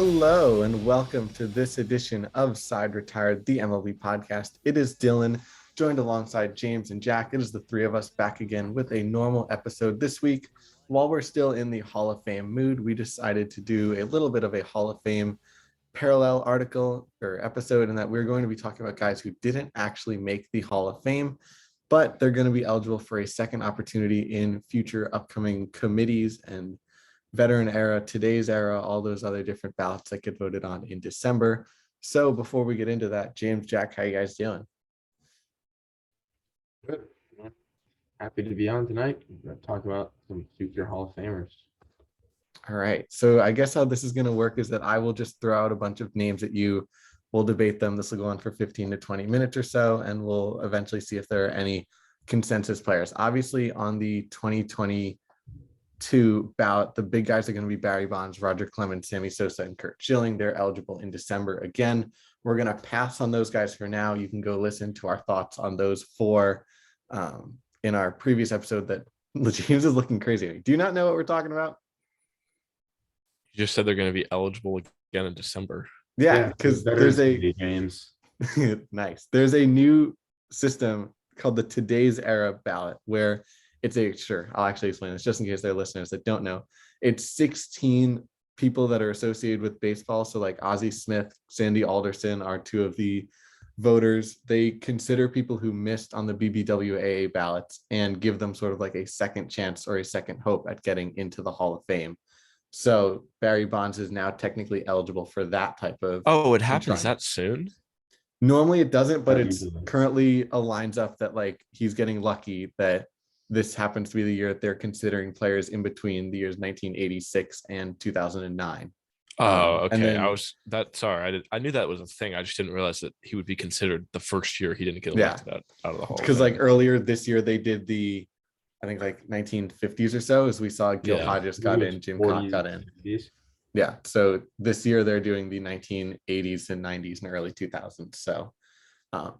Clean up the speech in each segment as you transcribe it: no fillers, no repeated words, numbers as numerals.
Hello and welcome to this edition of Side Retired, the MLB podcast. It is Dylan, joined alongside James and Jack. It is the three of us back again with a normal episode this week. While we're still in the Hall of Fame mood, we decided to do a little bit of a Hall of Fame parallel article or episode, in that we're going to be talking about guys who didn't actually make the Hall of Fame, but they're going to be eligible for a second opportunity in future upcoming committees and veteran era, today's era, all those other different ballots that get voted on in December. So before we get into that, James, Jack, how you guys doing? Good. Happy to be on tonight. Talk about some future Hall of Famers. All right. So I guess how this is going to work is that I will just throw out a bunch of names at you. We'll debate them. This will go on for 15 to 20 minutes or so, and we'll eventually see if there are any consensus players. Obviously, on the 2022 ballot, the big guys are going to be Barry Bonds, Roger Clemens, Sammy Sosa, and Curt Schilling. They're eligible in December. Again, we're going to pass on those guys for now. You can go listen to our thoughts on those four in our previous episode. That James is looking crazy. Do you not know what we're talking about? You just said they're going to be eligible again in December. Yeah, because there's a James. nice. There's a new system called the Today's Era ballot, where it's I'll actually explain this just in case there are listeners that don't know. It's 16 people that are associated with baseball. So like Ozzie Smith, Sandy Alderson are two of the voters. They consider people who missed on the BBWAA ballots and give them sort of like a second chance or a second hope at getting into the Hall of Fame. So Barry Bonds is now technically eligible for that type of. Oh, it happens that soon? Normally it doesn't, but it's currently aligns up that like he's getting lucky that this happens to be the year that they're considering players in between the years 1986 and 2009. Oh, okay. Then, I knew that was a thing. I just didn't realize that he would be considered the first year he didn't get elected out of the Hall. Because like earlier this year they did the, I think like 1950s or so, as we saw Gil Hodges got in, Jim Cock got in. 50s. Yeah. So this year they're doing the 1980s and 90s and early 2000s. So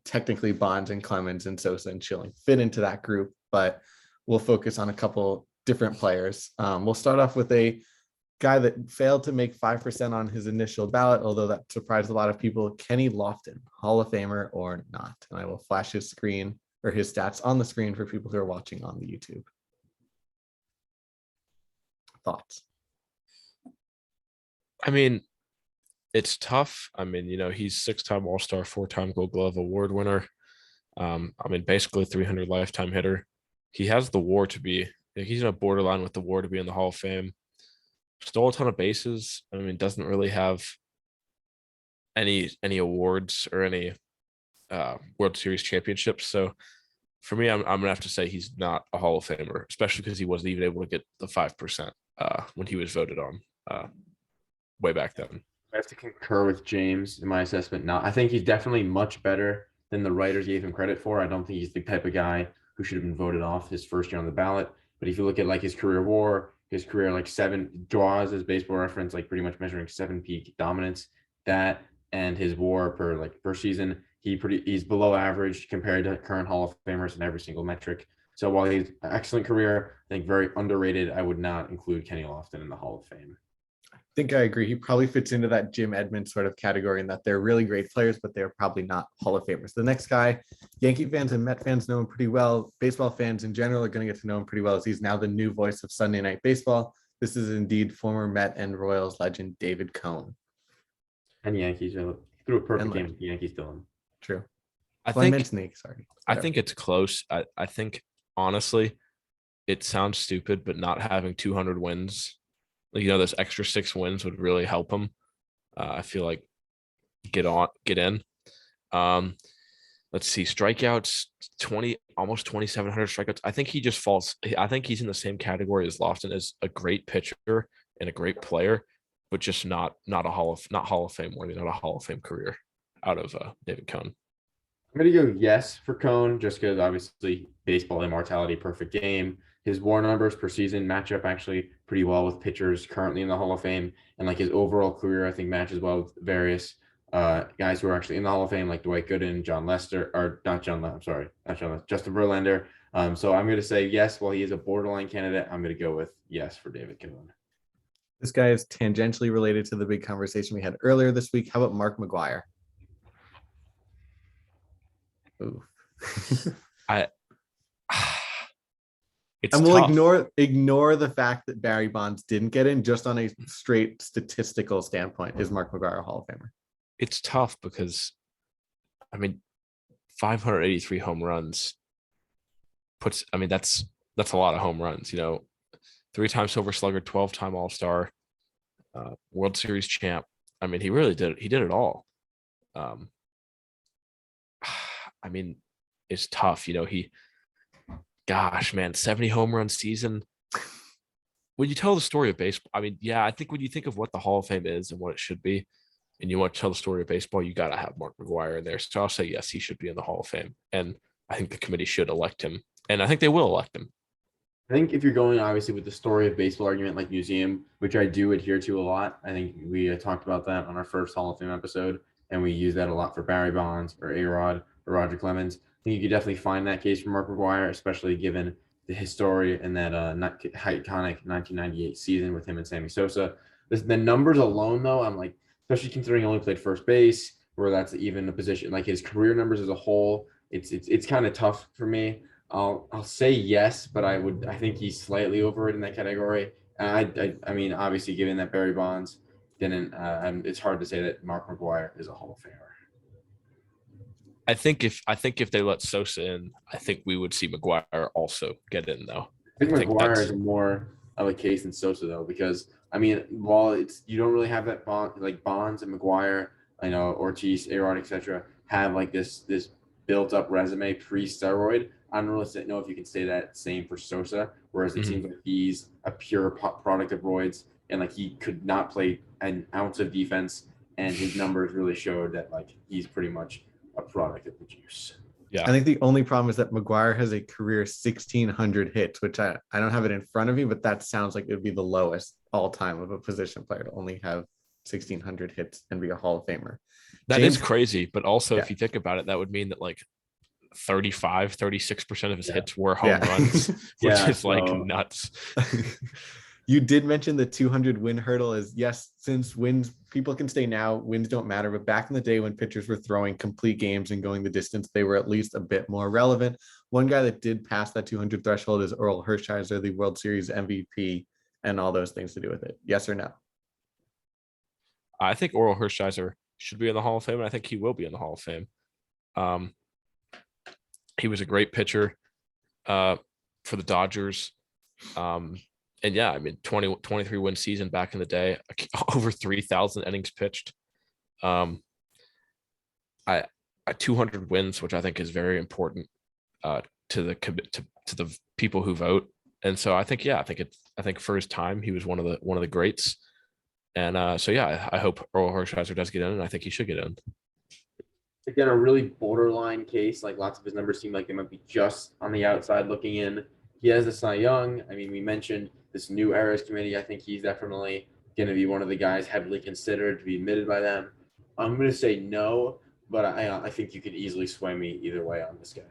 technically Bonds and Clemens and Sosa and Schilling fit into that group, but we'll focus on a couple different players. We'll start off with a guy that failed to make 5% on his initial ballot, although that surprised a lot of people. Kenny Lofton, Hall of Famer or not. And I will flash his screen or his stats on the screen for people who are watching on the YouTube. Thoughts? I mean, it's tough. I mean, he's 6-time All-Star, 4-time Gold Glove Award winner. Basically 300 lifetime hitter. He has the WAR to be. He's in a borderline with the WAR to be in the Hall of Fame. Stole a ton of bases. Doesn't really have any awards or any World Series championships. So for me, I'm gonna have to say he's not a Hall of Famer, especially because he wasn't even able to get the 5% when he was voted on way back then. I have to concur with James in my assessment. Now, I think he's definitely much better than the writers gave him credit for. I don't think he's the type of guy who should have been voted off his first year on the ballot. But if you look at like his career WAR, his career like 7 draws as Baseball Reference, like pretty much measuring 7 peak dominance, that and his WAR per season, he's below average compared to current Hall of Famers in every single metric. So while he's an excellent career, I think very underrated, I would not include Kenny Lofton in the Hall of Fame. I think I agree. He probably fits into that Jim Edmonds sort of category in that they're really great players, but they're probably not Hall of Famers. The next guy, Yankee fans and Met fans know him pretty well. Baseball fans in general are going to get to know him pretty well, as he's now the new voice of Sunday Night Baseball. This is indeed former Met and Royals legend David Cone. And Yankees threw a perfect game with the Yankees still in. True. I think it's close. I think honestly, it sounds stupid, but not having 200 wins, those extra 6 wins would really help him. I feel like get in. Let's see, strikeouts, almost 2,700 strikeouts. I think he just falls. I think he's in the same category as Lofton, as a great pitcher and a great player, but just not Hall of Fame worthy, not a Hall of Fame career out of David Cone. I'm going to go yes for Cone, just because obviously baseball immortality, perfect game. His WAR numbers per season match up actually pretty well with pitchers currently in the Hall of Fame, and like his overall career, I think matches well with various guys who are actually in the Hall of Fame, like Dwight Gooden, Justin Verlander. So I'm going to say yes. While he is a borderline candidate, I'm going to go with yes for David Cone. This guy is tangentially related to the big conversation we had earlier this week. How about Mark McGwire? Ooh. I it's And we'll tough. ignore the fact that Barry Bonds didn't get in. Just on a straight statistical standpoint, is Mark McGwire a Hall of Famer? It's tough because, I mean, 583 home runs puts. I mean, that's a lot of home runs. 3-time Silver Slugger, 12-time All-Star, World Series champ. I mean, he really did. He did it all. I mean, it's tough. Gosh, man, 70 home run season. When you tell the story of baseball, I mean, yeah, I think when you think of what the Hall of Fame is and what it should be, and you want to tell the story of baseball, you got to have Mark McGwire in there. So I'll say yes, he should be in the Hall of Fame, and I think the committee should elect him, and I think they will elect him. I think if you're going obviously with the story of baseball argument like museum, which I do adhere to a lot, I think we talked about that on our first Hall of Fame episode, and we use that a lot for Barry Bonds or A-Rod or Roger Clemens. I think you could definitely find that case for Mark McGwire, especially given the history and that iconic 1998 season with him and Sammy Sosa. The numbers alone, though, I'm like, especially considering he only played first base, where that's even a position like his career numbers as a whole, it's kind of tough for me. I'll say yes, but I think he's slightly overrated in that category. I mean, obviously, given that Barry Bonds didn't, it's hard to say that Mark McGwire is a Hall of Famer. I think if they let Sosa in, I think we would see McGwire also get in, though. I think McGwire that's is more of a case than Sosa, though, because I mean, while you don't really have that like Bonds and McGwire, I know Ortiz, A-Rod, etc., have like this built up resume pre-steroid. I don't really know if you can say that same for Sosa, whereas it seems like he's a pure product of roids, and like he could not play an ounce of defense, and his numbers really showed that like he's pretty much a product of the juice. Yeah. I think the only problem is that McGwire has a career 1,600 hits, which I don't have it in front of me, but that sounds like it would be the lowest all time of a position player to only have 1,600 hits and be a Hall of Famer. That is crazy, but also Yeah. if you think about it, that would mean that like 36% of his hits were home runs, which is like nuts. You did mention the 200 win hurdle is yes, since wins, people can say now wins don't matter, but back in the day when pitchers were throwing complete games and going the distance, they were at least a bit more relevant. One guy that did pass that 200 threshold is Orel Hershiser, the World Series MVP, and all those things to do with it. Yes or no? I think Orel Hershiser should be in the Hall of Fame, and I think he will be in the Hall of Fame. He was a great pitcher for the Dodgers. And yeah, I mean, 23 win season back in the day, over 3,000 innings pitched. 200 wins, which I think is very important to the people who vote. And so I think for his time, he was one of the greats. And so yeah, I hope Orel Hershiser does get in, and I think he should get in. Again, a really borderline case. Like lots of his numbers seem like they might be just on the outside looking in. He has the Cy Young. I mean, we mentioned this new eras committee. I think he's definitely going to be one of the guys heavily considered to be admitted by them. I'm going to say no, but I think you could easily sway me either way on this guy.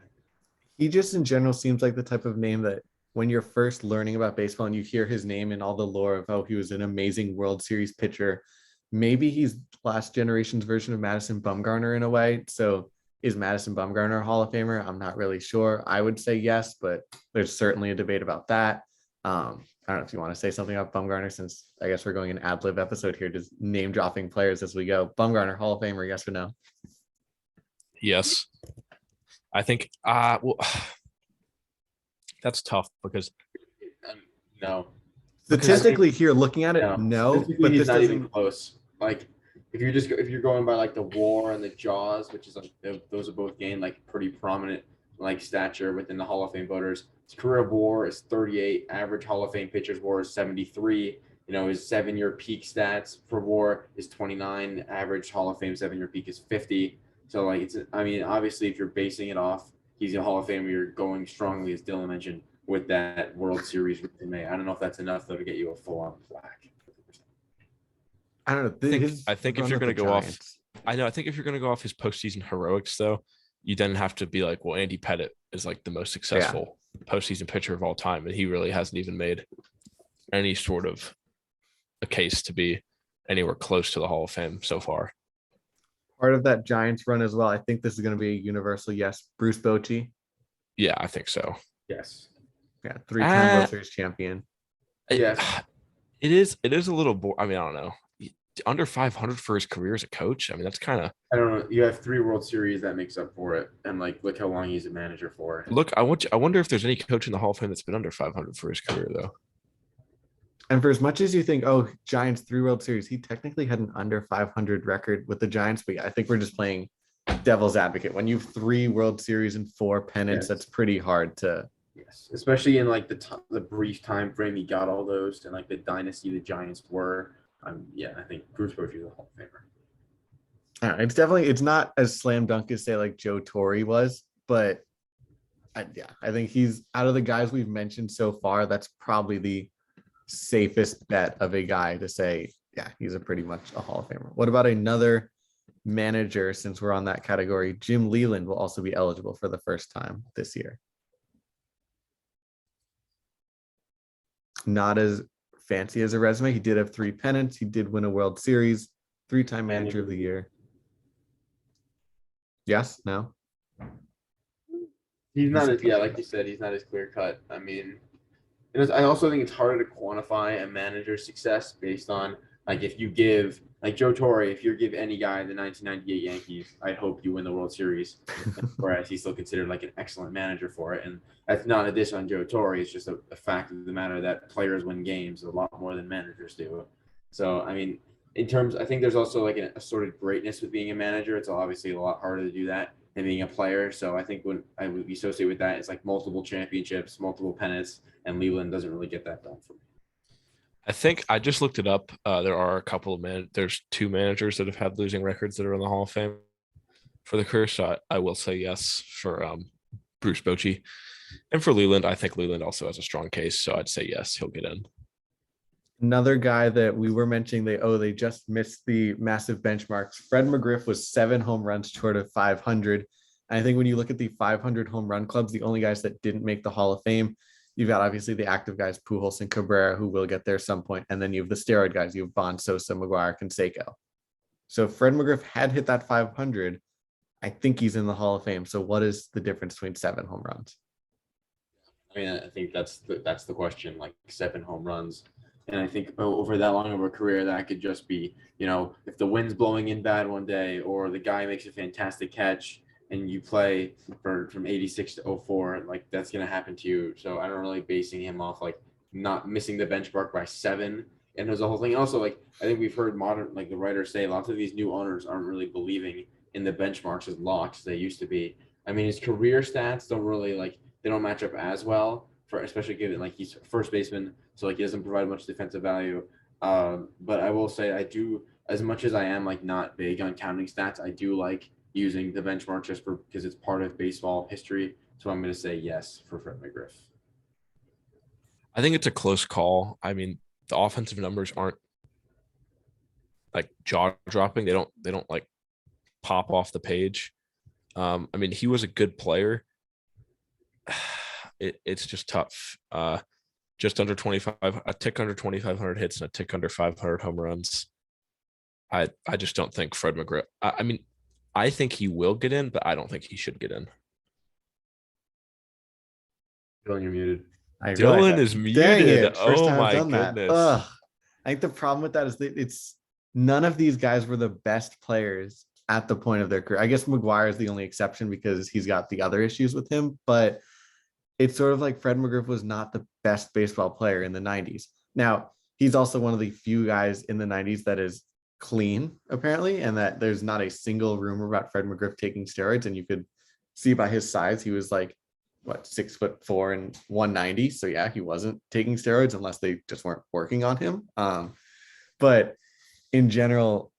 He just in general seems like the type of name that when you're first learning about baseball and you hear his name and all the lore of how he was an amazing World Series pitcher, maybe he's last generation's version of Madison Bumgarner in a way. So is Madison Bumgarner a Hall of Famer? I'm not really sure. I would say yes, but there's certainly a debate about that. I don't know if you want to say something about Bumgarner, since I guess we're going an ad lib episode here, just name dropping players as we go. Bumgarner, Hall of Famer, yes or no? Yes. I think, well, that's tough because no. Statistically here, looking at it, no, but this not even close. Like if you're going by like the WAR and the JAWS, which is like those are both gained like pretty prominent like stature within the Hall of Fame voters. His career WAR is 38. Average Hall of Fame pitcher's WAR is 73. His 7-year peak stats for WAR is 29. Average Hall of Fame 7-year peak is 50. So like obviously if you're basing it off, he's a Hall of Famer. You're going strongly, as Dylan mentioned, with that World Series resume. I don't know if that's enough though to get you a full-on plaque. I don't know. I think if you're going to go off, I think if you're going to go off his postseason heroics, though, you then have to be like, well, Andy Pettitte is like the most successful postseason pitcher of all time, and he really hasn't even made any sort of a case to be anywhere close to the Hall of Fame so far. Part of that Giants run as well. I think this is going to be a universal yes. Bruce Bochy. Yeah, I think so. Yes. Yeah, 3-time World Series champion. Yes. It is a little I mean, I don't know. Under 500 for his career as a coach. I mean, that's kind of. I don't know. You have 3 World Series that makes up for it, and like look how long he's a manager for. Look, I wonder if there's any coach in the Hall of Fame that's been under 500 for his career though. And for as much as you think, oh, Giants 3 World Series, he technically had an under 500 record with the Giants. But yeah, I think we're just playing devil's advocate. When you have 3 World Series and 4 pennants, Yes. that's pretty hard to. Yes, especially in like the brief time frame he got all those, and like the dynasty the Giants were. Yeah, I think Bruce Bochy is a Hall of Famer. It's not as slam dunk as say like Joe Torre was, but I think he's out of the guys we've mentioned so far. That's probably the safest bet of a guy to say, yeah, he's a pretty much a Hall of Famer. What about another manager? Since we're on that category, Jim Leyland will also be eligible for the first time this year. Not as fancy as a resume. He did have 3 pennants. He did win a World Series, 3-time manager of the year. Yes, no. He's not as like you said, he's not as clear cut. I mean, I also think it's harder to quantify a manager's success based on like if you give like Joe Torre, if you give any guy the 1998 Yankees, I hope you win the World Series, whereas he's still considered like an excellent manager for it. And that's not a diss on Joe Torre. It's just a fact of the matter that players win games a lot more than managers do. So, I mean, I think there's also like an assorted greatness with being a manager. It's obviously a lot harder to do that than being a player. So I think what I would associate with that is like multiple championships, multiple pennants, and Leyland doesn't really get that done for me. I think I just looked it up. There are a couple of there's 2 managers that have had losing records that are in the Hall of Fame for the career. So I will say yes for Bruce Bochy. And for Leyland, I think Leyland also has a strong case. So I'd say yes, he'll get in. Another guy that we were mentioning, they just missed the massive benchmarks. Fred McGriff was 7 home runs short of 500. And I think when you look at the 500 home run clubs, the only guys that didn't make the Hall of Fame, you've got obviously the active guys, Pujols and Cabrera, who will get there some point. And then you have the steroid guys. You have Bond, Sosa, McGwire, Canseco. So Fred McGriff had hit that 500. I think he's in the Hall of Fame. So what is the difference between 7 home runs? I mean, I think that's the question, like 7 home runs. And I think over that long of a career, that could just be, if the wind's blowing in bad one day, or the guy makes a fantastic catch and you play from 86 to 04, like that's going to happen to you. So I don't really basing him off like not missing the benchmark by 7. And there's a whole thing. Also, like, I think we've heard the writers say, lots of these new owners aren't really believing in the benchmarks as locks as they used to be. I mean, his career stats don't really they don't match up as well, especially given he's first baseman, so he doesn't provide much defensive value. But I will say I do, as much as I am not big on counting stats, I do like using the benchmark just because it's part of baseball history. So I'm going to say yes for Fred McGriff. I think it's a close call. I mean, the offensive numbers aren't jaw dropping. They don't pop off the page. I mean, he was a good player. It's just tough. Just under 25, a tick under 2,500 hits and a tick under 500 home runs. I just don't think Fred McGriff. I mean, I think he will get in, but I don't think he should get in. Dylan, you're muted. Dylan is muted. Oh my goodness. I think the problem with that is that it's none of these guys were the best players at the point of their career. I guess McGwire is the only exception because he's got the other issues with him, but it's sort of like Fred McGriff was not the best baseball player in the 90s. Now, he's also one of the few guys in the 90s that is clean, apparently, and that there's not a single rumor about Fred McGriff taking steroids. And you could see by his size, he was 6'4" and 190. So yeah, he wasn't taking steroids unless they just weren't working on him. But in general,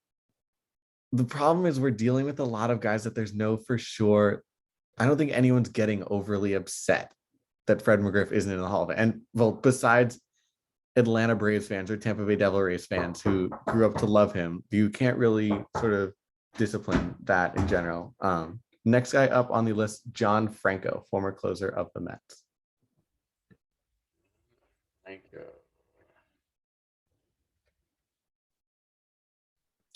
the problem is we're dealing with a lot of guys that there's no for sure. I don't think anyone's getting overly upset that Fred McGriff isn't in the Hall of Fame. And well, besides Atlanta Braves fans or Tampa Bay Devil Rays fans who grew up to love him, you can't really sort of discipline that in general. Next guy up on the list, John Franco, former closer of the Mets. Franco.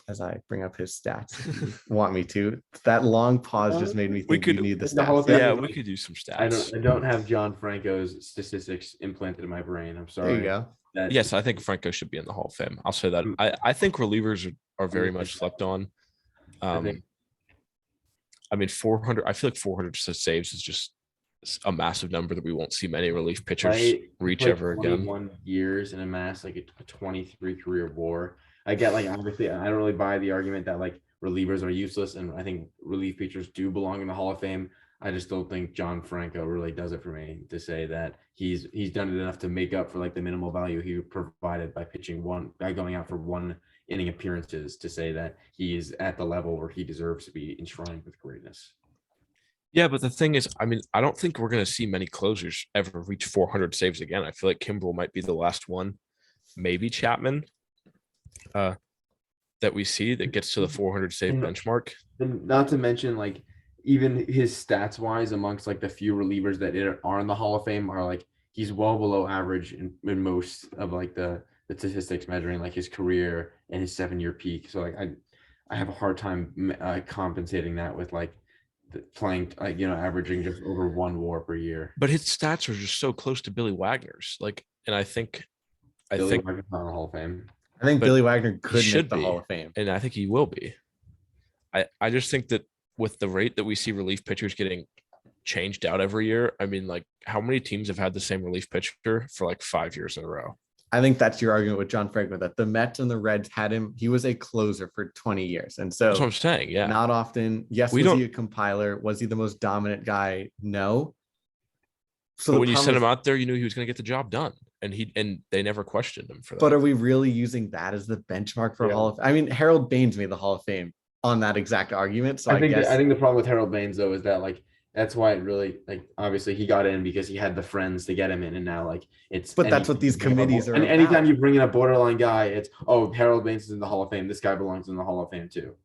as I bring up his stats, if you want me to. That long pause just made me think you need the the whole stats. thing- Yeah, we could do some I stats. don't have John Franco's statistics implanted in my brain. I'm There you sorry. go. Yes, I think Franco should be in the Hall of Fame. I'll say that. I think relievers are very much slept on. think- I mean, 400. I feel like 400 saves is just a massive number that we won't see many relief pitchers reach ever again. 21 years and amass like a 23 career WAR. I get like obviously I don't really buy the argument that like relievers are useless, and I think relief pitchers do belong in the Hall of Fame. I just don't think John Franco really does it for me to say that he's done it enough to make up for like the minimal value he provided by going out for one inning appearances to say that he is at the level where he deserves to be enshrined with greatness. Yeah, but the thing is, I mean, I don't think we're going to see many closers ever reach 400 saves again. I feel like Kimbrel might be the last one, maybe Chapman, that we see that gets to the 400 save benchmark. And not to mention, like, even his stats wise, amongst like the few relievers that are in the Hall of Fame, are like he's well below average in most of like the statistics measuring like his career and his 7-year peak. So like I have a hard time compensating that with like playing like averaging just over 1 WAR per year. But his stats are just so close to Billy Wagner's. Like, and I think Wagner's not in the Hall of Fame. I think Billy Wagner could should make the be, Hall of Fame, and I think he will be. I just think that with the rate that we see relief pitchers getting changed out every year, I mean, like, how many teams have had the same relief pitcher for like 5 years in a row? I think that's your argument with John Franco, that the Mets and the Reds had him. He was a closer for 20 years. And so That's what I'm saying. Yeah. not often. Yes. Was he a compiler? Was he the most dominant guy? No. So but when you sent him out there, you knew he was going to get the job done, and they never questioned him for that. But are we really using that as the benchmark for Hall of Fame? I mean, Harold Baines made the Hall of Fame on that exact argument. So I think the problem with Harold Baines though is that like that's why it really like obviously he got in because he had the friends to get him in, and now like it's. But that's what these committees are. And anytime you bring in a borderline guy, it's Harold Baines is in the Hall of Fame. This guy belongs in the Hall of Fame too.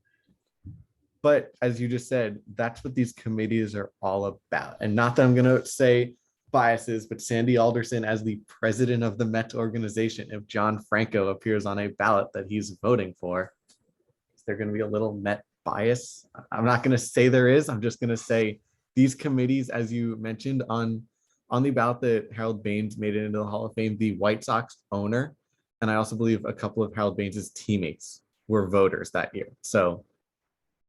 But as you just said, that's what these committees are all about. And not that I'm going to say biases, but Sandy Alderson, as the president of the Met organization, if John Franco appears on a ballot that he's voting for, is there going to be a little Met bias? I'm not going to say there is. I'm just going to say these committees, as you mentioned on the ballot that Harold Baines made it into the Hall of Fame, the White Sox owner, and I also believe a couple of Harold Baines's teammates were voters that year. So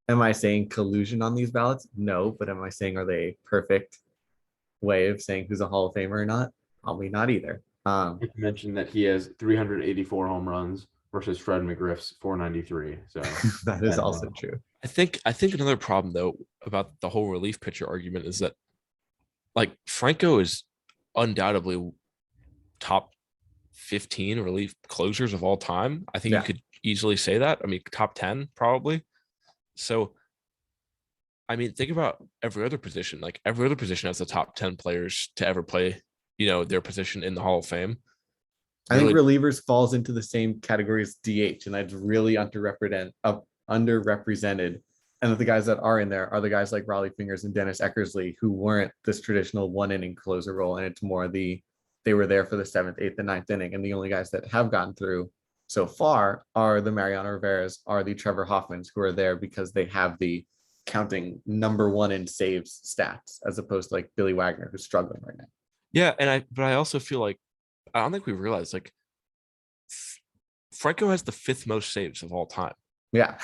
am I saying collusion on these ballots? No, but am I saying are they perfect way of saying who's a Hall of Famer or not? Probably not either. You mentioned that he has 384 home runs versus Fred McGriff's 493. So that is also true. I think another problem though about the whole relief pitcher argument is that like Franco is undoubtedly top 15 relief closers of all time. I think you could easily say that. I mean, top 10 probably. So I mean, think about every other position. Like every other position has the top 10 players to ever play, their position in the Hall of Fame. I think relievers falls into the same category as DH, and that's really underrepresented. And the guys that are in there are the guys like Raleigh Fingers and Dennis Eckersley, who weren't this traditional 1-inning closer role. And it's more they were there for the 7th, 8th, and 9th inning. And the only guys that have gotten through so far are the Mariano Rivera's, are the Trevor Hoffmans, who are there because they have the counting number 1 in saves stats, as opposed to like Billy Wagner, who's struggling right now. Yeah, but I also feel like I don't think we realize like Franco has the 5th most saves of all time. Yeah,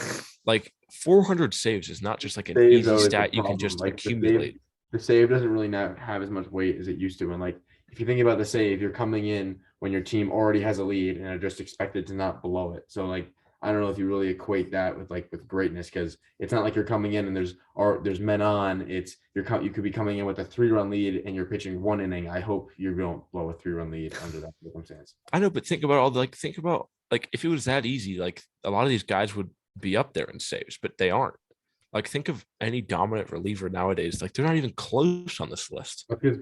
like 400 saves is not just like an easy stat you can just accumulate. The save doesn't really not have as much weight as it used to. And like if you think about the save, you're coming in when your team already has a lead and are just expected to not blow it. So like I don't know if you really equate that with greatness, because it's not like you're coming in and there's men on. It's you could be coming in with a 3-run lead and you're pitching 1 inning. I hope you don't blow a 3-run lead under that circumstance. I know, but think about if it was that easy, like a lot of these guys would be up there in saves, but they aren't. Like think of any dominant reliever nowadays. Like they're not even close on this list. Because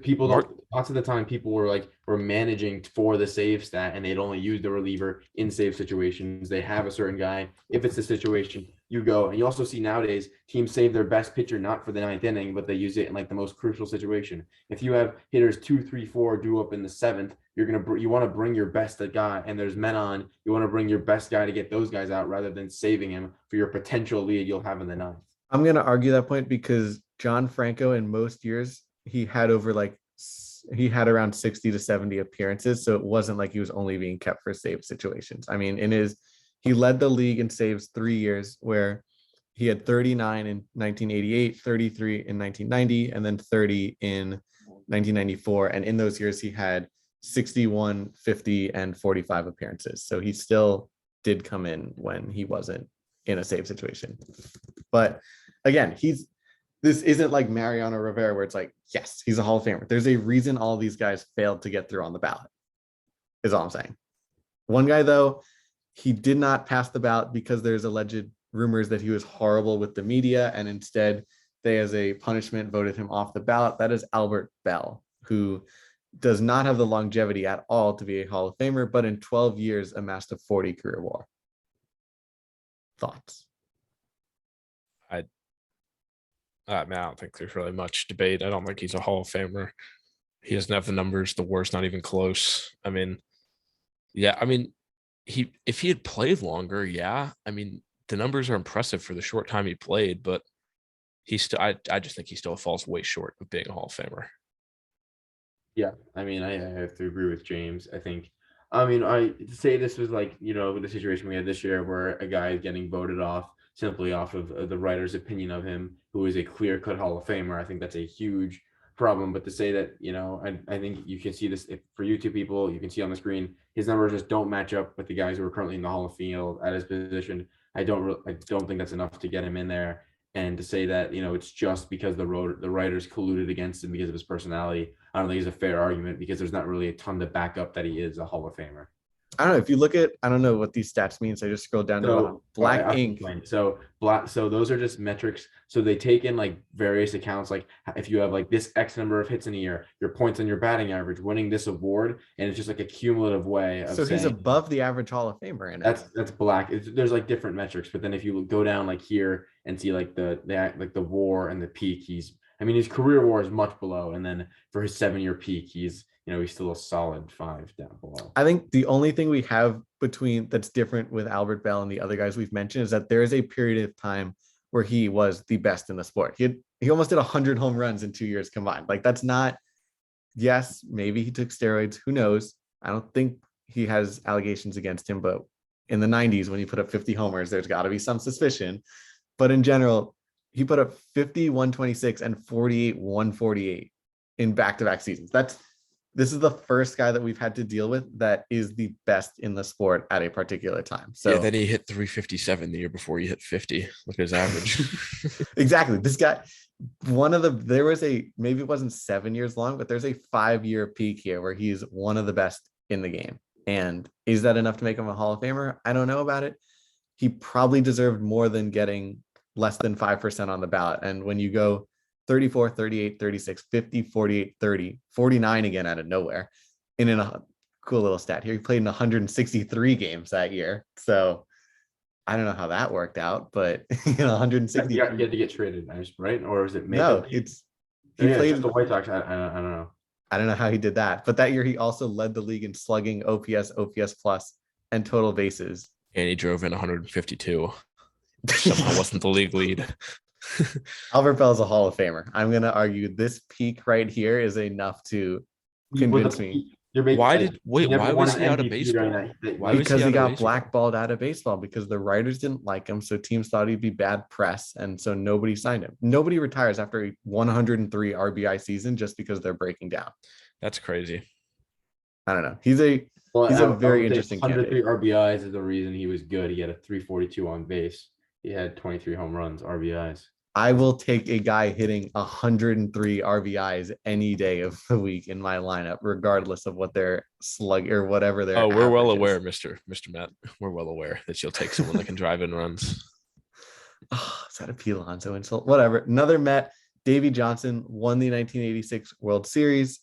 lots of the time people were managing for the save stat and they'd only use the reliever in save situations. They have a certain guy. If it's the situation you go, and you also see nowadays teams save their best pitcher not for the ninth inning, but they use it in like the most crucial situation. If you have hitters 2, 3, 4 due up in the seventh, you want to bring your best guy, and there's men on. You want to bring your best guy to get those guys out rather than saving him for your potential lead you'll have in the ninth. I'm going to argue that point because John Franco in most years, he had around 60 to 70 appearances. So it wasn't like he was only being kept for save situations. I mean, he led the league in saves 3 years where he had 39 in 1988, 33 in 1990, and then 30 in 1994. And in those years, he had 61, 50, and 45 appearances. So he still did come in when he wasn't in a save situation. But again, this isn't like Mariano Rivera where it's like, yes, he's a Hall of Famer. There's a reason all these guys failed to get through on the ballot, is all I'm saying. One guy, though, he did not pass the ballot because there's alleged rumors that he was horrible with the media, and instead they, as a punishment, voted him off the ballot. That is Albert Bell, who does not have the longevity at all to be a Hall of Famer, but in 12 years amassed a 40 career WAR. Thoughts? Man, I don't think there's really much debate. I don't think he's a Hall of Famer. He doesn't have the numbers. The WAR's not even close. I mean, yeah, I mean, if he had played longer, yeah. I mean, the numbers are impressive for the short time he played, but I just think he still falls way short of being a Hall of Famer. Yeah, I mean, I have to agree with James. I say this was like, the situation we had this year where a guy is getting voted off simply off of the writer's opinion of him, who is a clear-cut Hall of Famer. I think that's a huge problem. But to say that, I think you can see this for you two people, you can see on the screen, his numbers just don't match up with the guys who are currently in the Hall of Fame at his position. I don't think that's enough to get him in there. And to say that, it's just because the writers colluded against him because of his personality, I don't think it's a fair argument because there's not really a ton to back up that he is a Hall of Famer. I don't know if you look at, I don't know what these stats mean. So I just scrolled down to black ink. So those are just metrics. So they take in like various accounts. Like if you have like this X number of hits in a year, your points on your batting average, winning this award. And it's just like a cumulative way of so he's above the average Hall of Famer. In that's black. There's like different metrics, but then if you go down like here and see like the WAR and the peak, his career WAR is much below. And then for his 7-year peak, he's still a solid 5 down below. I think the only thing we have that's different with Albert Bell and the other guys we've mentioned is that there is a period of time where he was the best in the sport. He almost did 100 home runs in 2 years combined. Like that's not, yes, maybe he took steroids. Who knows? I don't think he has allegations against him, but in the 90s, when he put up 50 homers, there's got to be some suspicion. But in general, he put up 50, 126 and 48, 148 in back-to-back seasons. This is the first guy that we've had to deal with that is the best in the sport at a particular time. So yeah, then he hit 357 the year before he hit 50. Look at his average. Exactly. This guy, there was maybe it wasn't 7 years long, but there's a 5-year peak here where he's one of the best in the game. And is that enough to make him a Hall of Famer? I don't know about it. He probably deserved more than getting less than 5% on the ballot. And when you go 34, 38, 36, 50, 48, 30, 49 again out of nowhere. And in a cool little stat here, he played in 163 games that year. So I don't know how that worked out, but 160. You had to get traded, right? Or is it no? He played the White Sox. I don't know. I don't know how he did that, but that year he also led the league in slugging, OPS, OPS plus, and total bases. And he drove in 152. Somehow wasn't the league lead. Albert Bell is a Hall of Famer. I'm going to argue this peak right here is enough to convince me. Why was he out of baseball? Because he got blackballed out of baseball because the writers didn't like him. So teams thought he'd be bad press. And so nobody signed him. Nobody retires after a 103 RBI season just because they're breaking down. That's crazy. I don't know. He's a very interesting 103 candidate. RBIs is the reason he was good. He had a 342 on base. He had 23 home runs, RBIs. I will take a guy hitting 103 RBIs any day of the week in my lineup, regardless of what their slug or whatever their. Oh, we're well aware, Mr. Matt. We're well aware that you'll take someone that can drive in runs. Oh, is that a P. Alonso insult? Whatever. Another Met, Davey Johnson won the 1986 World Series.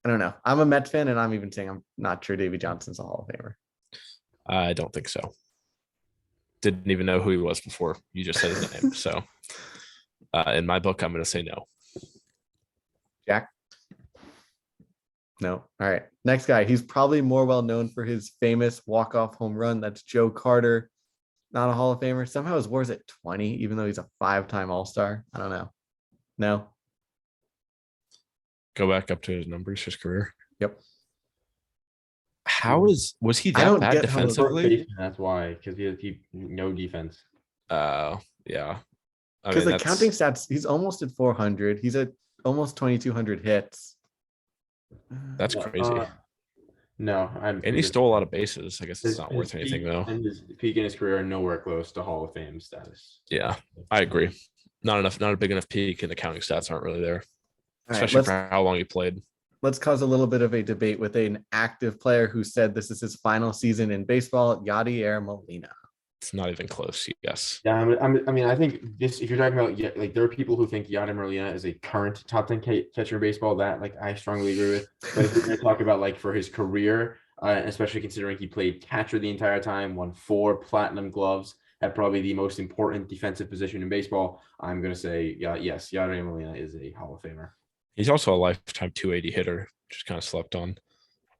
I don't know. I'm a Mets fan, and I'm even saying I'm not sure Davey Johnson's a Hall of Famer. I don't think so. didn't even know who he was before you just said his name. So in my book, I'm going to say no. Jack? No. All right. Next guy. He's probably more well known for his famous walk-off home run. That's Joe Carter. Not a Hall of Famer. Somehow his WAR's at 20, even though he's a 5-time All-Star. I don't know. No. Go back up to his numbers, his career. Yep. Was he I don't that bad get how the defensively? That's why, because he no defense. Yeah. I Because mean, the counting stats, he's almost at 400. He's at almost 2,200 hits. that's crazy. No, And he stole a lot of bases. I guess it's not worth anything though. And his peak in his career are nowhere close to Hall of Fame status. Yeah, I agree. Not a big enough peak, and the counting stats aren't really there, All right, especially for how long he played. let's cause a little bit of a debate with an active player who said this is his final season in baseball, Yadier Molina. It's not even close. Yes. Yeah, I mean, I think this. If you're talking about like, there are people who think Yadier Molina is a current top 10 catcher in baseball. That like I strongly agree with. But if you're going to talk about like for his career, especially considering he played catcher the entire time, won 4 platinum gloves at probably the most important defensive position in baseball, I'm going to say yes, Yadier Molina is a Hall of Famer. He's also a lifetime 280 hitter, just kind of slept on,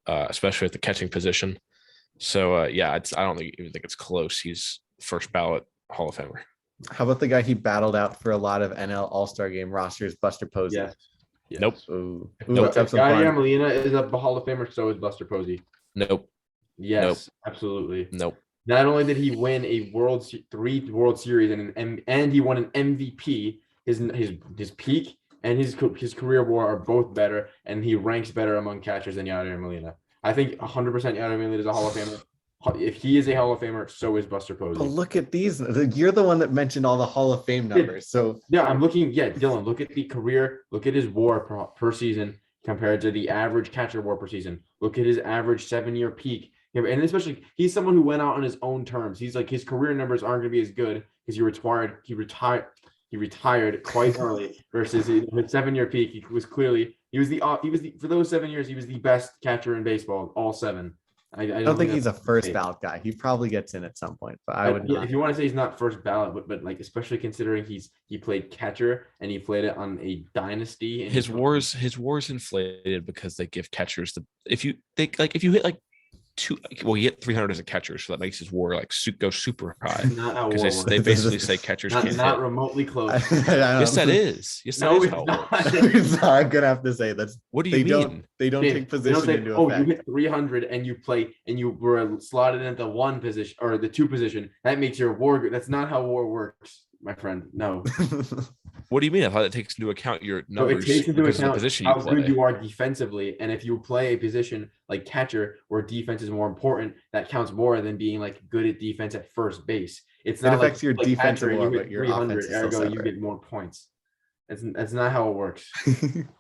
especially at the catching position. So yeah, I don't even think it's close. He's first ballot Hall of Famer. How about the guy he battled out for a lot of NL All-Star game rosters, Buster Posey? Yes. Nope. Ooh, Nope. let's have some Yadier fun. Molina is a Hall of Famer, so is Buster Posey. Nope. Yes, absolutely. Nope. Not only did he win a 3 World Series and he won an MVP, his peak and his career WAR are both better, and he ranks better among catchers than Yadier Molina. I think 100% Yadier Molina is a Hall of Famer. If he is a Hall of Famer, so is Buster Posey. Oh, look at these. You're the one that mentioned all the Hall of Fame numbers. So yeah, I'm looking. Yeah, Dylan, look at the career. Look at his WAR per season compared to the average catcher WAR per season. Look at his average 7-year peak. And especially, he's someone who went out on his own terms. He's like, his career numbers aren't going to be as good because he retired quite early versus his 7-year peak. He was for those 7 years, he was the best catcher in baseball, all 7. I don't think he's a first ballot guy. He probably gets in at some point, but I would not. If you want to say he's not first ballot, but like, especially considering he played catcher and he played it on a dynasty. His WAR's inflated because they give catchers if you hit like 2, well, he hit 300 as a catcher, so that makes his WAR like go super high. Not how WAR Because they basically say catchers can't not hit. remotely close. Yes, that is. Yes, that is how it works. I'm gonna have to say that's What do you mean? They don't take position into effect. You hit 300 and you were slotted in at the 1 position or the 2 position. That makes your WAR good. That's not how WAR works, my friend. No. What do you mean? I thought it takes into account your numbers. So it takes into account position how you play. good you are defensively, and if you play a position like catcher where defense is more important, that counts more than being like good at defense at first base. It affects your defensive WAR, but your offense is still ergo you separate. get more points. That's not how it works.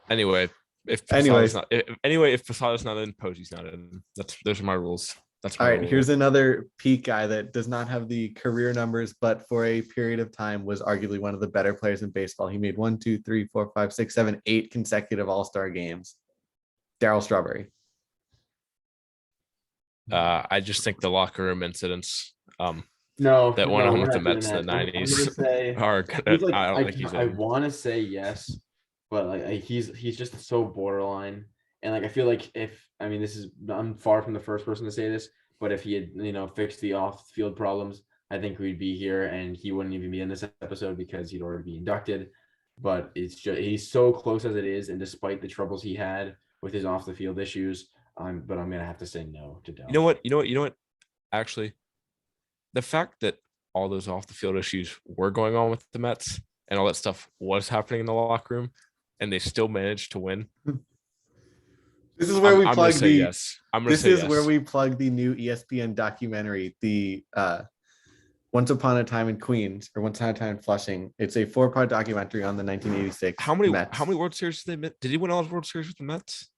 Anyway, if Posada's not in, Posey's not in. Those are my rules. That's all right. Here's another peak guy that does not have the career numbers, but for a period of time was arguably one of the better players in baseball. He made 1, 2, 3, 4, 5, 6, 7, 8 consecutive All-Star games. Daryl Strawberry. Mm-hmm. I just think the locker room incidents. No, that went on with the Mets in the 90s are gonna, I don't think he's in. I want to say yes, but like he's just so borderline. And like I feel like I'm far from the first person to say this, but if he had fixed the off-field problems, I think we'd be here and he wouldn't even be in this episode because he'd already be inducted. But it's just he's so close as it is, and despite the troubles he had with his off-the-field issues, I'm gonna have to say no to Dell. You know what? Actually, the fact that all those off-the-field issues were going on with the Mets and all that stuff was happening in the locker room, and they still managed to win. This is where we plug the. Yes. This is where we plug the new ESPN documentary, the Once Upon a Time in Queens or Once Upon a Time in Flushing. It's a 4-part documentary on the 1986. How many Mets. World Series did he win all his World Series with the Mets?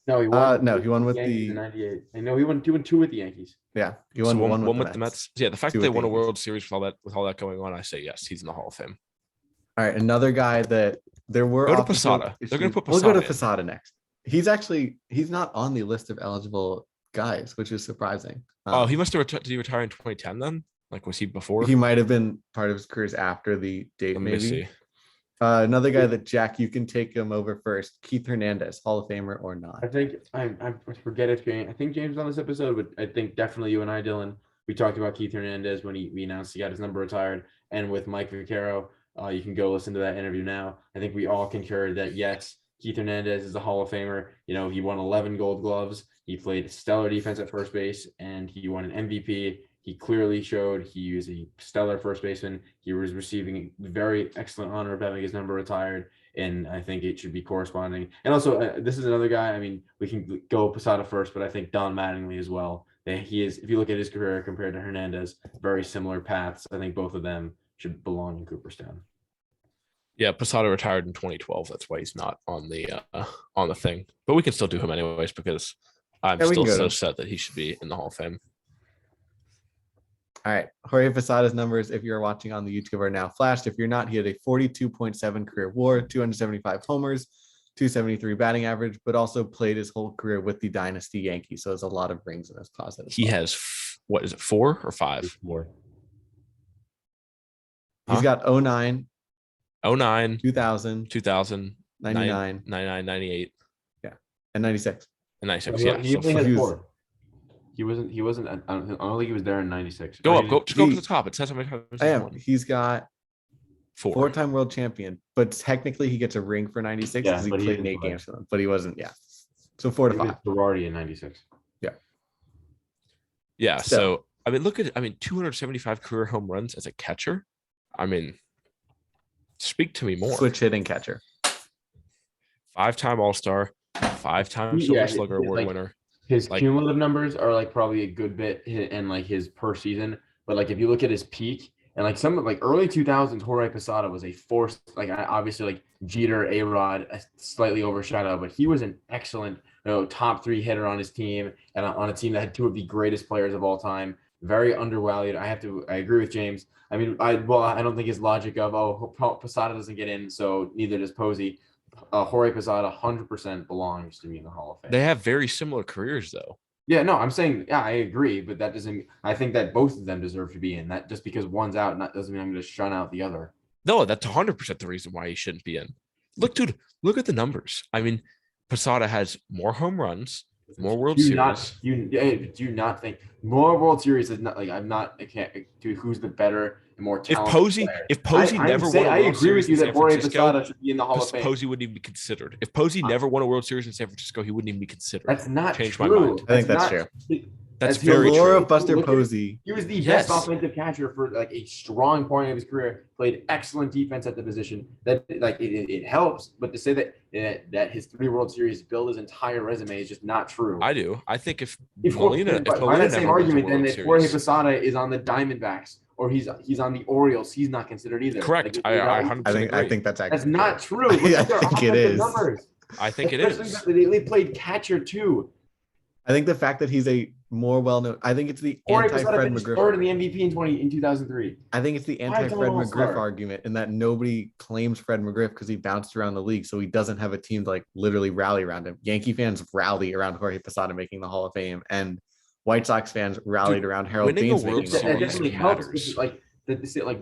No, he won. He won with Yankees the in '98. I know he won 2 with the Yankees. Yeah, he won one with the Mets. Yeah, the fact that they won a World Series with all that going on, I say yes, he's in the Hall of Fame. All right, another guy that there were. Go to Posada. They're going to put Posada. We'll go to Posada next. He's not on the list of eligible guys, which is surprising. He must have did he retire in 2010 then? Like, was he before? He might have been part of his careers after the date, Let me maybe. see. Another guy that Jack, you can take him over first. Keith Hernandez, Hall of Famer or not? I think I forget if James. I think James on this episode, but I think definitely you and I, Dylan, we talked about Keith Hernandez when we announced he got his number retired, and with Mike Vaccaro, you can go listen to that interview now. I think we all concur that yes, Keith Hernandez is a Hall of Famer. You know, he won 11 Gold Gloves. He played stellar defense at first base, and he won an MVP. He clearly showed he was a stellar first baseman. He was receiving very excellent honor of having his number retired, and I think it should be corresponding. And also, this is another guy. I mean, we can go Posada first, but I think Don Mattingly as well. He is, if you look at his career compared to Hernandez, very similar paths. I think both of them should belong in Cooperstown. Yeah, Posada retired in 2012. That's why he's not on the thing. But we can still do him anyways because I'm still so set that he should be in the Hall of Fame. All right. Jorge Posada's numbers, if you're watching on the YouTube, are now flashed. If you're not, he had a 42.7 career WAR, 275 homers, 273 batting average, but also played his whole career with the Dynasty Yankees. So there's a lot of rings in his closet. He has, what is it, 4 or 5? 4. He's got 09, 09, 2000, 99, 99, 98. Yeah. And 96. And 96. He Yeah. only has 4. He wasn't. I don't think he was there in 96. Go up to the top. It says how many times. I am. He's got 4. 4-time world champion, but technically he gets a ring for 96 because he played 8 games for them, but he wasn't. Yeah. So 4 to 5. Ferrari in 96. Yeah. Yeah. So, I mean, look at, 275 career home runs as a catcher. I mean, speak to me more. Switch hitting catcher. 5-time All-Star, 5-time Silver Slugger Award winner. His cumulative numbers are like probably a good bit and like his per season, but like if you look at his peak and like some of like early 2000s, Jorge Posada was a force. Like obviously like Jeter, A-Rod, slightly overshadowed, but he was an excellent top 3 hitter on his team and on a team that had 2 of the greatest players of all time. Very undervalued. I agree with James. I mean, I don't think his logic of Posada doesn't get in, so neither does Posey. Jorge Posada 100% belongs to me in the Hall of Fame. They have very similar careers, though. Yeah, no, I'm saying, yeah, I agree, but that doesn't. I think that both of them deserve to be in. That just because one's out, doesn't mean I'm going to shun out the other. No, that's 100% the reason why he shouldn't be in. Look, dude, look at the numbers. I mean, Posada has more home runs, more World Series. Do you not think more World Series is not like I can't do who's the better and more talented If Posey never won a World agree Series with you in that San Jorge Francisco, Posada should be in the Hall of Fame. Posey wouldn't even be considered. If Posey never won a World Series in San Francisco, he wouldn't even be considered. That's not Change true. my mind. I think that's true. That's the very lore true. of Buster Posey. He was the best offensive catcher for like a strong point of his career. Played excellent defense at the position. That like it helps, but to say that his 3 World Series built his entire resume is just not true. I do. I think if Molina, by that same argument, then if Jorge Posada is on the Diamondbacks or he's on the Orioles, he's not considered either. Correct. I 100% agree. I think that's actually not true. I think it is. Numbers. I think it is. They played catcher too. I think the fact that he's a more well-known. I think it's the anti-Fred McGriff. Third in the MVP in 2003. I think it's the anti-Fred McGriff argument in that nobody claims Fred McGriff because he bounced around the league, so he doesn't have a team to like literally rally around him. Yankee fans rally around Jorge Posada making the Hall of Fame, and White Sox fans rallied around Harold Baines making the Hall of Fame. That definitely helps. Like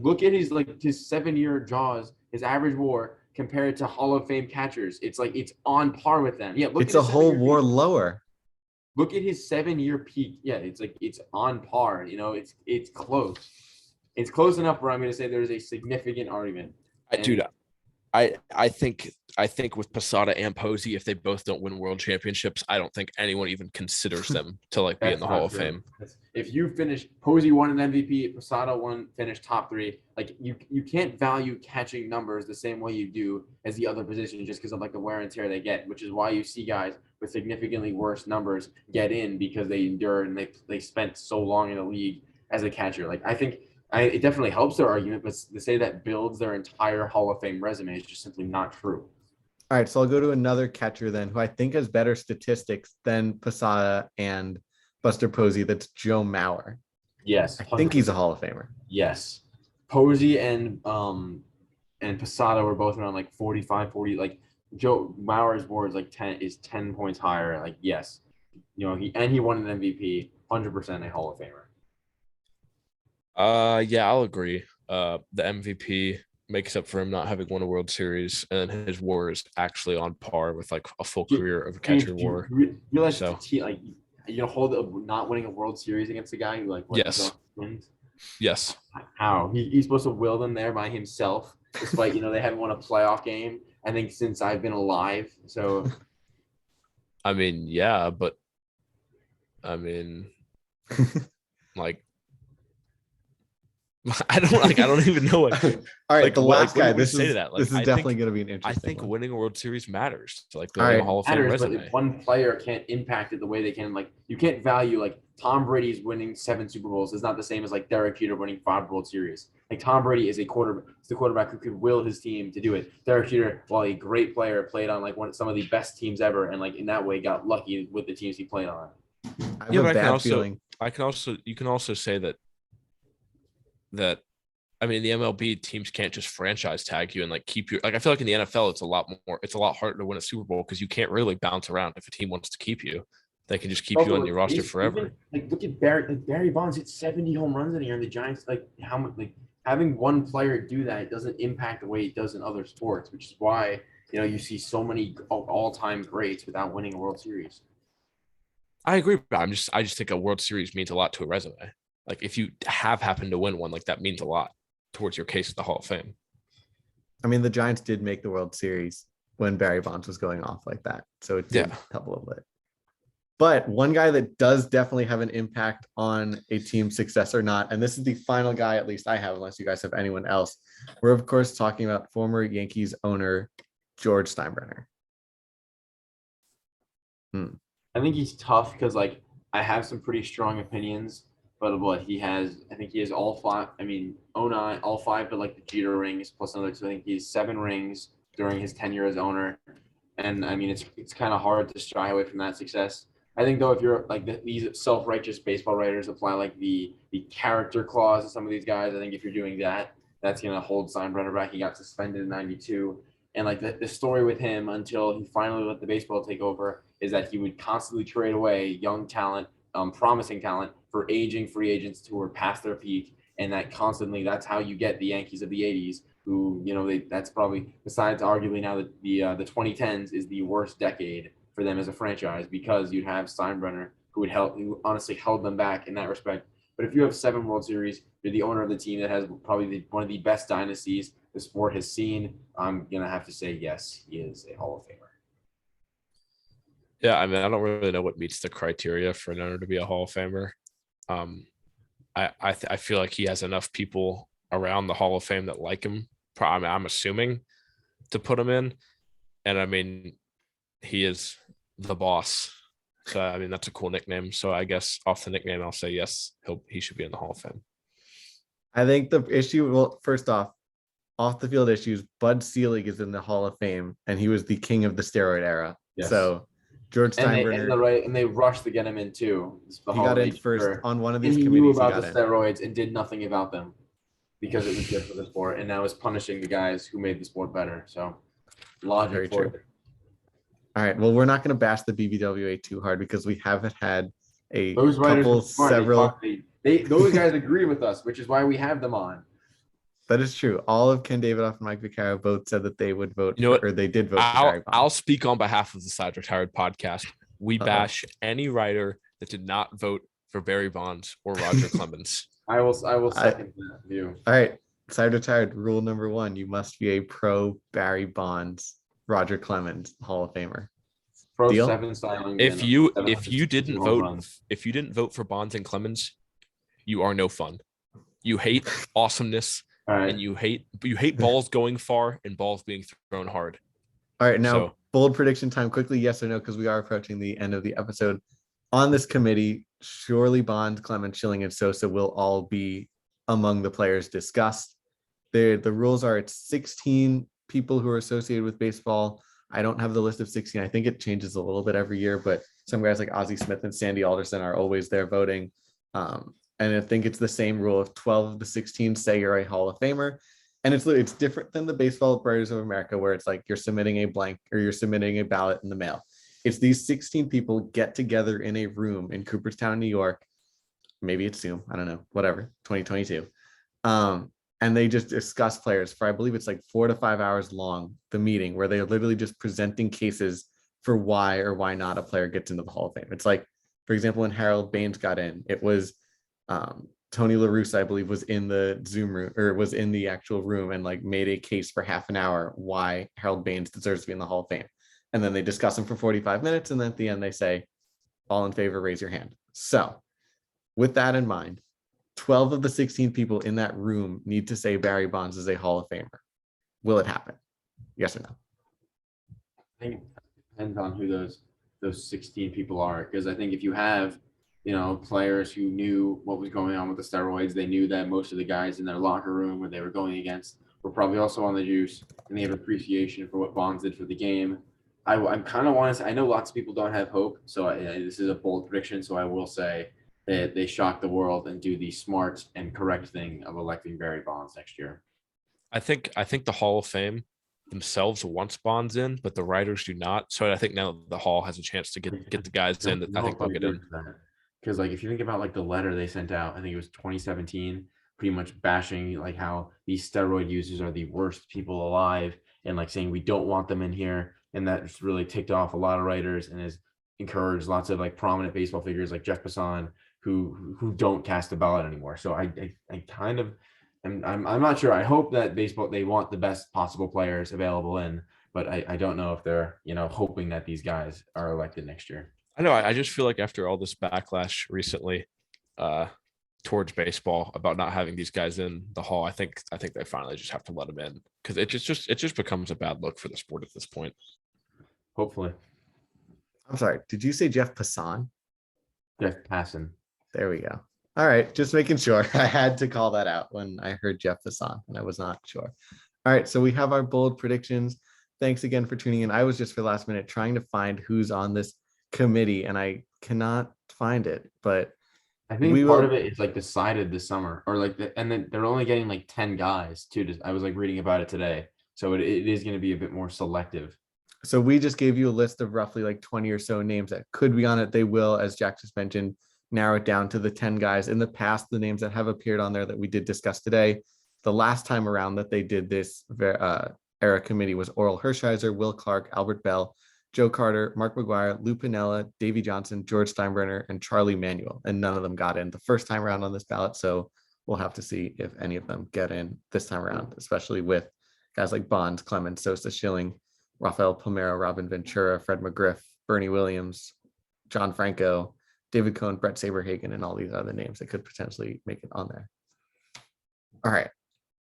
look at his 7-year Jaws, his average WAR compared to Hall of Fame catchers. It's like it's on par with them. Yeah, it's a whole WAR lower. Look at his 7-year peak. Yeah, it's like it's on par. It's close. It's close enough where I'm going to say there's a significant argument. I think with Posada and Posey, if they both don't win world championships, I don't think anyone even considers them to be in the Hall of Fame. If you finish, Posey won an MVP, Posada finished top 3. Like you can't value catching numbers the same way you do as the other position just because of the wear and tear they get, which is why you see guys with significantly worse numbers get in because they endure and they spent so long in the league as a catcher. I think it definitely helps their argument, but to say that builds their entire Hall of Fame resume is just simply not true. All right, so I'll go to another catcher then, who I think has better statistics than Posada and Buster Posey. That's Joe Mauer. Yes, 100%. I think he's a Hall of Famer. Yes, Posey and Posada were both around 45, 40. Joe Mauer's WAR is 10 points higher. Yes, he won an MVP, 100% a Hall of Famer. Yeah, I'll agree. The MVP makes up for him not having won a World Series, and his WAR is actually on par with like a full career of a James, catcher do you WAR. realize So like hold not winning a World Series against a guy who like what yes, wins? yes. How he's supposed to will them there by himself, despite they haven't won a playoff game. I think since I've been alive. So I mean, yeah, but I mean, like, I don't even know what. All right, Like, the what, last what do guy. you want to This say to is that? Like, this is I definitely think going to be an I interesting think one. winning a World Series matters to like All building right. a Hall of Fame matters, but resume. if one player can't impact it the way they can, like you can't value like Tom Brady's winning 7 Super Bowls is not the same as like Derek Jeter winning 5 World Series. Like Tom Brady is the quarterback who could will his team to do it. Derek Jeter, while a great player, played on like some of the best teams ever, and like in that way got lucky with the teams he played on. I have Yeah, a but bad feeling. you can also say that I mean the MLB teams can't just franchise tag you and like keep you like I feel like in the NFL it's a lot harder to win a Super Bowl because you can't really bounce around. If a team wants to keep you, they can just keep you Also, on your roster forever. even, like look at Barry Bonds hit 70 home runs in a year, and the Giants like how much like having one player do that it doesn't impact the way it does in other sports, which is why you see so many all-time greats without winning a World Series. I agree, but I just think a World Series means a lot to a resume. Like if you have happened to win one, like that means a lot towards your case at the Hall of Fame. I mean, the Giants did make the World Series when Barry Bonds was going off like that, so it did help a little bit. But one guy that does definitely have an impact on a team's success or not, and this is the final guy, at least I have, unless you guys have anyone else. We're of course talking about former Yankees owner George Steinbrenner. I think he's tough because like I have some pretty strong opinions, but what he has, I think he has all 5. I mean, 09, all 5, but like the Jeter rings plus another 2. I think he has 7 rings during his tenure as owner, and I mean it's kind of hard to shy away from that success. I think though if you're like these self-righteous baseball writers apply like the character clause to some of these guys, I think if you're doing that, that's gonna hold Steinbrenner back. He got suspended in '92. And like the story with him until he finally let the baseball take over is that he would constantly trade away young talent, promising talent for aging free agents who were past their peak. And that's how you get the Yankees of the 80s who, that's probably besides arguably now that the 2010s is the worst decade for them as a franchise because you'd have Steinbrenner who honestly held them back in that respect. But if you have 7 World Series, you're the owner of the team that has probably one of the best dynasties the sport has seen. I'm gonna have to say yes, he is a Hall of Famer. Yeah, I mean, I don't really know what meets the criteria for an owner to be a Hall of Famer. I feel like he has enough people around the Hall of Fame that like him. I'm assuming to put him in, and I mean, he is the boss. So I mean, that's a cool nickname. So I guess off the nickname, I'll say yes. He should be in the Hall of Fame. I think the issue, well, first off the field issues, Bud Selig is in the Hall of Fame, and he was the king of the steroid era. Yes. So George Steinbrenner, and they rushed to get him in too. He got in first on one of these and he committees. knew about the steroids and did nothing about them because it was good for the sport, and now is punishing the guys who made the sport better. So logic for it. All right. Well, we're not going to bash the BBWA too hard because we haven't had those writers several. Those guys agree with us, which is why we have them on. That is true. All of Ken Davidoff and Mike McGwire both said that they would vote, or they did vote for Barry Bonds. I'll speak on behalf of the Side Retired podcast. We bash any writer that did not vote for Barry Bonds or Roger Clemens. I will second that view. All right. Side Retired, rule number 1, you must be a pro Barry Bonds, Roger Clemens Hall of Famer. Pro Deal? 7 styling. If you didn't vote for Bonds and Clemens, you are no fun. You hate awesomeness. Right. And you hate balls going far and balls being thrown hard. All right, now bold prediction time quickly, yes or no, because we are approaching the end of the episode. On this committee, surely Bond, Clemens, Schilling, and Sosa will all be among the players discussed. The rules are it's 16 people who are associated with baseball. I don't have the list of 16. I think it changes a little bit every year, but some guys like Ozzie Smith and Sandy Alderson are always there voting. And I think it's the same rule of 12 of the 16 say you're a Hall of Famer. And it's different than the Baseball Writers of America, where it's like you're submitting a blank or you're submitting a ballot in the mail. It's these 16 people get together in a room in Cooperstown, New York, maybe it's Zoom, I don't know, whatever, 2022. And they just discuss players for, I believe it's like 4 to 5 hours long, the meeting where they're literally just presenting cases for why or why not a player gets into the Hall of Fame. It's like, for example, when Harold Baines got in, it was Tony La Russa, I believe, was in the Zoom room or was in the actual room and like made a case for half an hour why Harold Baines deserves to be in the Hall of Fame. And then they discuss him for 45 minutes. And then at the end, they say, all in favor, raise your hand. So with that in mind, 12 of the 16 people in that room need to say Barry Bonds is a Hall of Famer. Will it happen? Yes or no? I think it depends on who those 16 people are. Because I think if you have, players who knew what was going on with the steroids, they knew that most of the guys in their locker room where they were going against were probably also on the juice, and they have appreciation for what Bonds did for the game. I kind of want to say, I know lots of people don't have hope, so this is a bold prediction, so I will say that they shock the world and do the smart and correct thing of electing Barry Bonds next year. I think the Hall of Fame themselves wants Bonds in, but the writers do not. So I think now the Hall has a chance to get the guys in that I think they'll get in. Because like if you think about like the letter they sent out, I think it was 2017, pretty much bashing like how these steroid users are the worst people alive, and like saying we don't want them in here, and that just really ticked off a lot of writers and has encouraged lots of like prominent baseball figures like Jeff Passan who don't cast a ballot anymore. So I kind of I'm not sure. I hope that baseball, they want the best possible players available in, but I don't know if they're hoping that these guys are elected next year. I know. I just feel like after all this backlash recently towards baseball about not having these guys in the Hall, I think they finally just have to let them in, because it just becomes a bad look for the sport at this point. Hopefully. I'm sorry. Did you say Jeff Passan? Jeff Passan. There we go. All right. Just making sure. I had to call that out when I heard Jeff Passan and I was not sure. All right. So we have our bold predictions. Thanks again for tuning in. I was just for the last minute trying to find who's on this committee and I cannot find it, but I think part of it is like decided this summer, or like and then they're only getting like 10 guys too. I was like reading about it today. So it is going to be a bit more selective. So we just gave you a list of roughly like 20 or so names that could be on it. They will, as Jack just mentioned, narrow it down to the 10 guys. In the past, the names that have appeared on there that we did discuss today, the last time around that they did this era committee was Orel Hershiser, Will Clark, Albert Bell, Joe Carter, Mark McGwire, Lou Piniella, Davey Johnson, George Steinbrenner, and Charlie Manuel. And none of them got in the first time around on this ballot. So we'll have to see if any of them get in this time around, especially with guys like Bonds, Clemens, Sosa, Schilling, Rafael Palmeiro, Robin Ventura, Fred McGriff, Bernie Williams, John Franco, David Cohn, Brett Saberhagen, and all these other names that could potentially make it on there. All right.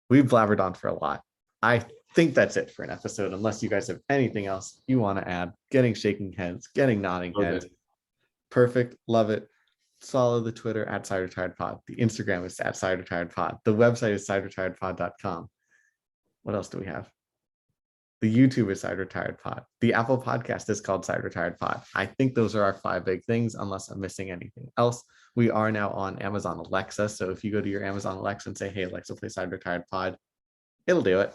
We've blabbered on for a lot. I think that's it for an episode, unless you guys have anything else you want to add. Getting shaking heads, getting nodding heads. Perfect. Love it. Follow the Twitter at SideRetiredPod. The Instagram is at SideRetiredPod. The website is SideRetiredPod.com. What else do we have? The YouTube is Side Retired Pod. The Apple podcast is called Side Retired Pod. I think those are our 5 big things, unless I'm missing anything else. We are now on Amazon Alexa. So if you go to your Amazon Alexa and say, hey, Alexa, play Side Retired Pod, it'll do it.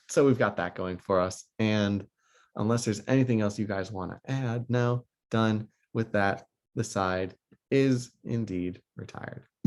So we've got that going for us. And unless there's anything else you guys want to add, no, done with that. The side is indeed retired.